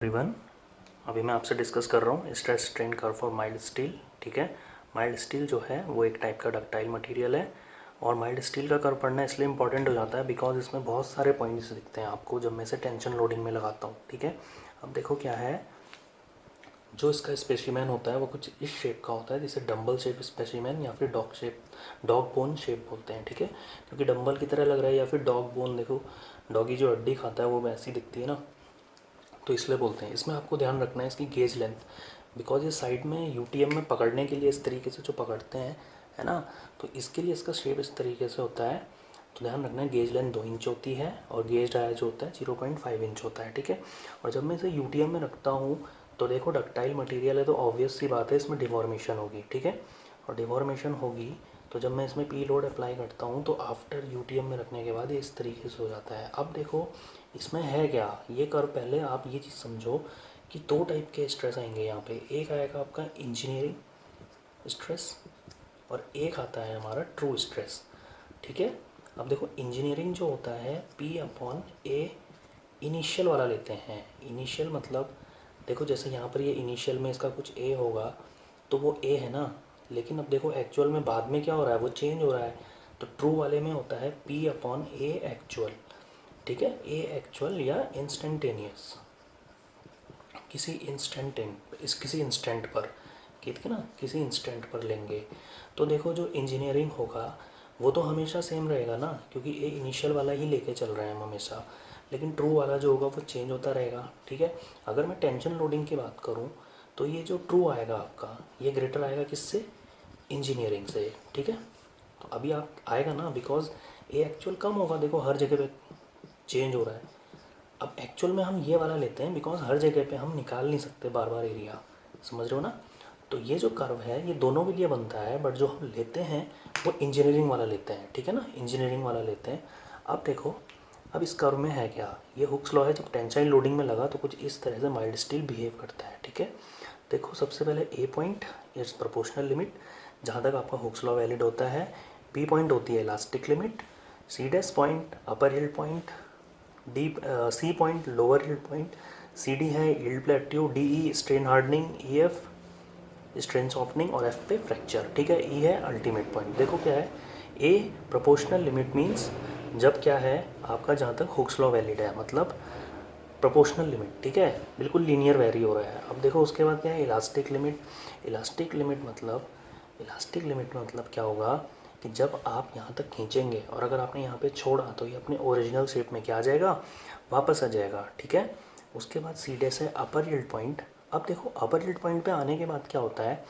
Everyone, अभी मैं आपसे डिस्कस कर रहा हूँ stress strain curve for mild steel. ठीक है, माइल्ड स्टील जो है वो एक टाइप का डक्टाइल मटेरियल है और माइल्ड स्टील का कर्व पढ़ना इसलिए इंपॉर्टेंट हो जाता है बिकॉज इसमें बहुत सारे पॉइंट्स दिखते हैं आपको जब मैं इसे टेंशन लोडिंग में लगाता हूँ। ठीक है, अब देखो क्या है, जो इसका स्पेसिमेन होता है वो कुछ इस शेप का होता है जिसे डम्बल शेप स्पेसिमेन या फिर डॉग बोन शेप बोलते हैं। ठीक है, क्योंकि डम्बल की तरह लग रहा है या फिर डॉग बोन, देखो डॉगी जो हड्डी खाता है वो वैसी दिखती है ना, तो इसलिए बोलते हैं। इसमें आपको ध्यान रखना है इसकी गेज लेंथ, बिकॉज ये साइड में यूटीएम में पकड़ने के लिए इस तरीके से जो पकड़ते हैं, है ना, तो इसके लिए इसका शेप इस तरीके से होता है। तो ध्यान रखना है गेज लेंथ 2 इंच होती है और गेज डाया जो होता है 0.5 इंच होता है। ठीक है, और जब मैं इसे यूटीएम में रखता हूँ तो देखो डक्टाइल मटेरियल है तो ऑब्वियस सी बात है इसमें डिफॉर्मेशन होगी। ठीक है, और डिफॉर्मेशन होगी तो जब मैं इसमें पी लोड अप्लाई करता हूँ तो आफ्टर यूटीएम में रखने के बाद ये इस तरीके से हो जाता है। अब देखो इसमें है क्या, ये कर पहले आप ये चीज़ समझो कि 2 टाइप के स्ट्रेस आएंगे यहाँ पे। एक आएगा आपका इंजीनियरिंग स्ट्रेस और एक आता है हमारा ट्रू स्ट्रेस। ठीक है, अब देखो इंजीनियरिंग जो होता है P/A इनिशियल वाला लेते हैं। इनिशियल मतलब देखो जैसे यहाँ पर ये इनिशियल में इसका कुछ A होगा तो वो A है ना, लेकिन अब देखो एक्चुअल में बाद में क्या हो रहा है, वो चेंज हो रहा है। तो ट्रू वाले में होता है P/A एक्चुअल। ठीक है, ए एक्चुअल या इंस्टेंटेनियस, किसी किसी इंस्टेंट पर, ठीक है ना, किसी इंस्टेंट पर लेंगे। तो देखो जो इंजीनियरिंग होगा वो तो हमेशा सेम रहेगा ना, क्योंकि ए इनिशियल वाला ही लेके चल रहे हैं हम हमेशा, लेकिन ट्रू वाला जो होगा वो चेंज होता रहेगा। ठीक है, अगर मैं टेंशन लोडिंग की बात करूँ तो ये जो ट्रू आएगा आपका ये ग्रेटर आएगा किससे, इंजीनियरिंग से। ठीक है, तो अभी आप आएगा ना बिकॉज ए एक्चुअल कम होगा, देखो हर जगह पे चेंज हो रहा है। अब एक्चुअल में हम ये वाला लेते हैं बिकॉज हर जगह पे हम निकाल नहीं सकते बार बार एरिया, समझ रहे हो ना। तो ये जो कर्व है ये दोनों के लिए बनता है, बट जो हम लेते हैं वो इंजीनियरिंग वाला लेते हैं। ठीक है ना, इंजीनियरिंग वाला लेते हैं। अब देखो अब इस कर्व में है क्या, ये हुक्स लॉ है, जब टेंसाइल लोडिंग में लगा तो कुछ इस तरह से माइल्ड स्टील बिहेव करता है। ठीक है, देखो सबसे पहले ए पॉइंट इट्स प्रोपोर्शनल लिमिट, जहाँ तक आपका हुक्स लॉ वैलिड होता है। बी पॉइंट होती है elastic limit, C dash point upper yield point, D C point lower yield point, C D है yield plateau, D E strain hardening, E F strain softening और F पे fracture. ठीक है, ई है अल्टीमेट पॉइंट। देखो क्या है, ए प्रोपोर्शनल लिमिट मीन्स जब क्या है आपका जहाँ तक हुक्स लॉ वैलिड है, मतलब प्रोपोर्शनल लिमिट। ठीक है, बिल्कुल लीनियर वेरी हो रहा है। अब देखो उसके बाद क्या है, इलास्टिक लिमिट। इलास्टिक लिमिट मतलब क्या होगा कि जब आप यहाँ तक खींचेंगे और अगर आपने यहाँ पे छोड़ा तो ये अपने ओरिजिनल शेप में क्या आ जाएगा, वापस आ जाएगा। ठीक है, उसके बाद सी डैश है अपर यील्ड पॉइंट। अब देखो अपर यील्ड पॉइंट पे आने के बाद क्या होता है,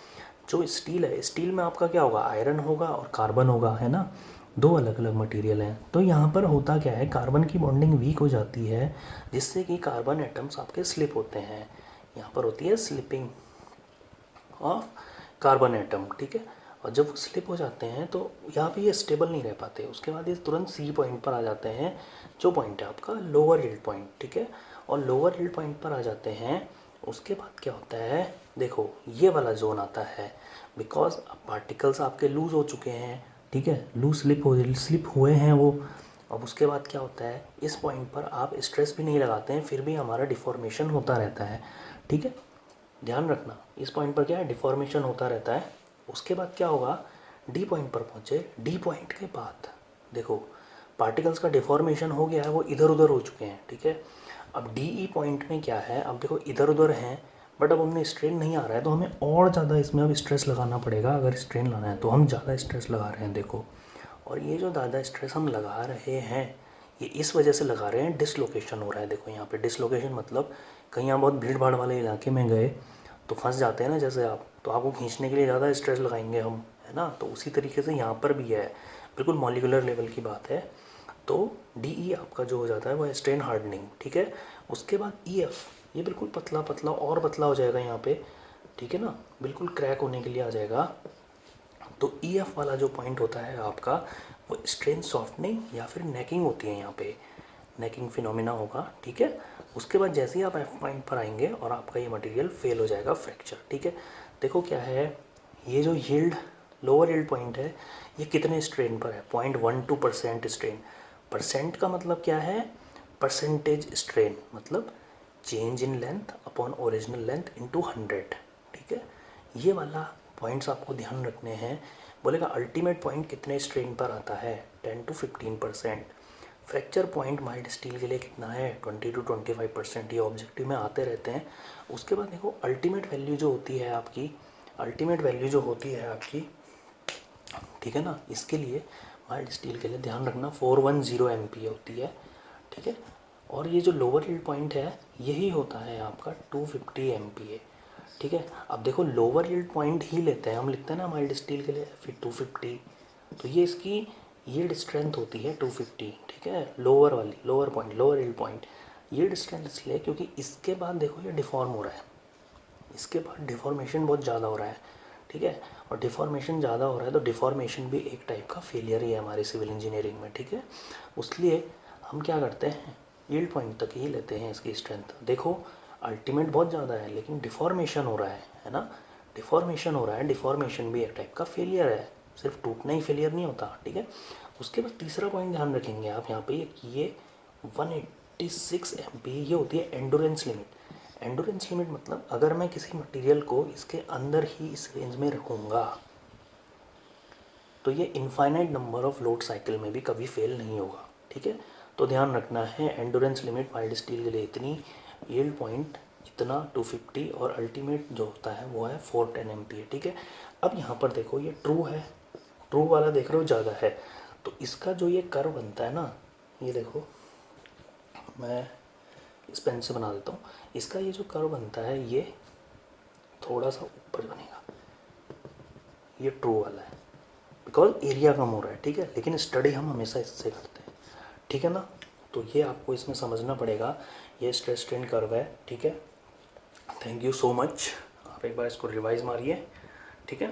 जो स्टील है स्टील में आपका क्या होगा, आयरन होगा और कार्बन होगा, है ना, 2 अलग अलग मटेरियल हैं। तो यहाँ पर होता क्या है, कार्बन की बॉन्डिंग वीक हो जाती है जिससे कि कार्बन एटम्स आपके स्लिप होते हैं। यहाँ पर होती है स्लिपिंग ऑफ कार्बन एटम। ठीक है, और जब वो स्लिप हो जाते हैं तो यहाँ पे ये स्टेबल नहीं रह पाते, उसके बाद ये तुरंत सी पॉइंट पर आ जाते हैं, जो पॉइंट है आपका लोअर यील्ड पॉइंट। ठीक है, और लोअर यील्ड पॉइंट पर आ जाते हैं, उसके बाद क्या होता है, देखो ये वाला जोन आता है बिकॉज पार्टिकल्स आपके लूज़ हो चुके हैं। ठीक है, स्लिप हुए हैं वो। अब उसके बाद क्या होता है, इस पॉइंट पर आप स्ट्रेस भी नहीं लगाते हैं फिर भी हमारा डिफॉर्मेशन होता रहता है। ठीक है, ध्यान रखना इस पॉइंट पर क्या है, डिफॉर्मेशन होता रहता है। उसके बाद क्या होगा, डी पॉइंट पर पहुँचे, डी पॉइंट के बाद देखो पार्टिकल्स का डिफॉर्मेशन हो गया है, वो इधर उधर हो चुके हैं। ठीक है, अब डी ई पॉइंट में क्या है, अब देखो इधर उधर हैं बट अब हमें स्ट्रेन नहीं आ रहा है तो हमें और ज़्यादा इसमें अब स्ट्रेस लगाना पड़ेगा। अगर स्ट्रेन लाना है तो हम ज़्यादा स्ट्रेस लगा रहे हैं देखो, और ये जो ज़्यादा स्ट्रेस हम लगा रहे हैं ये इस वजह से लगा रहे हैं, डिसलोकेशन हो रहा है। देखो यहाँ पे डिसलोकेशन मतलब कहीं आप बहुत भीड़ भाड़ वाले इलाके में गए तो फंस जाते हैं ना जैसे आप, तो आपको खींचने के लिए ज़्यादा स्ट्रेस लगाएंगे हम, है ना, तो उसी तरीके से यहाँ पर भी है, बिल्कुल मॉलिकुलर लेवल की बात है। तो डी ई आपका जो हो जाता है वो है स्ट्रेन हार्डनिंग। ठीक है, उसके बाद ई एफ ये बिल्कुल पतला पतला और पतला हो जाएगा यहाँ पे। ठीक है ना, बिल्कुल क्रैक होने के लिए आ जाएगा। तो ई एफ वाला जो पॉइंट होता है आपका वो स्ट्रेन सॉफ्टनिंग या फिर नेकिंग होती है, यहाँ पे नेकिंग फिनोमिना होगा। ठीक है, उसके बाद जैसे ही आप एफ पॉइंट पर आएंगे और आपका ये मटेरियल फेल हो जाएगा, फ्रैक्चर। ठीक है, देखो क्या है, ये जो यील्ड लोअर यील्ड पॉइंट है ये कितने स्ट्रेन पर है, 0.12% स्ट्रेन। परसेंट का मतलब क्या है, परसेंटेज स्ट्रेन, मतलब change in length upon original length into 100, ठीक है। ये वाला पॉइंट्स आपको ध्यान रखने हैं। बोलेगा अल्टीमेट पॉइंट कितने स्ट्रेन पर आता है, 10 to 15%। Fracture point mild steel के लिए कितना है, 20 to 25%। ये ऑब्जेक्टिव में आते रहते हैं। उसके बाद देखो अल्टीमेट वैल्यू जो होती है आपकी, अल्टीमेट वैल्यू जो होती है आपकी, ठीक है ना, इसके लिए माइल्ड स्टील के लिए ध्यान रखना 410 MPa होती है, ठीक है। और ये जो लोअर यील्ड पॉइंट है यही होता है आपका 250 MPa, ठीक है। अब देखो लोअर यील्ड पॉइंट ही लेते हैं हम, लिखते हैं ना माइल्ड स्टील के लिए फिर 250, तो ये इसकी यील्ड स्ट्रेंथ होती है 250, ठीक है। लोअर वाली, lower point, lower yield point yield strength इसलिए क्योंकि इसके बाद देखो ये डिफॉर्म हो रहा है, इसके बाद डिफॉर्मेशन बहुत ज़्यादा हो रहा है, ठीक है। और डिफॉर्मेशन ज़्यादा हो रहा है तो डिफॉर्मेशन भी एक टाइप का फेलियर ही है हमारे सिविल इंजीनियरिंग में, ठीक है। उसलिए हम क्या करते हैं, यील्ड पॉइंट तक ही लेते हैं इसकी स्ट्रेंथ। देखो अल्टीमेट बहुत ज़्यादा है लेकिन डिफॉर्मेशन हो रहा है ना, डिफॉर्मेशन हो रहा है, डिफॉर्मेशन भी एक टाइप का फेलियर है, सिर्फ टूटना ही फेलियर नहीं होता, ठीक है। उसके बाद तीसरा पॉइंट ध्यान रखेंगे आप यहाँ पे कि ये 186 MPa ये होती है एंडोरेंस लिमिट। एंडोरेंस लिमिट मतलब अगर मैं किसी मटेरियल को इसके अंदर ही इस रेंज में रखूँगा तो ये infinite number of load cycle में भी कभी फेल नहीं होगा, ठीक है। तो ध्यान रखना है एंडोरेंस लिमिट माइल्ड स्टील के लिए इतनी, यील्ड पॉइंट इतना 250 और अल्टीमेट जो होता है वो है 410 MPa, ठीक है। अब यहाँ पर देखो ये ट्रू है, ट्रू वाला देख रहे हो ज़्यादा है, तो इसका जो ये कर्व बनता है ना, ये देखो मैं इस पेन से बना देता हूँ, इसका ये जो कर्व बनता है ये थोड़ा सा ऊपर बनेगा, ये ट्रू वाला है बिकॉज एरिया कम हो रहा है, ठीक है। लेकिन स्टडी हम हमेशा इससे करते हैं, ठीक है ना। तो ये आपको इसमें समझना पड़ेगा, ये स्ट्रेस स्ट्रेन कर्व है, ठीक है। थैंक यू सो मच, आप एक बार इसको रिवाइज मारिए, ठीक है।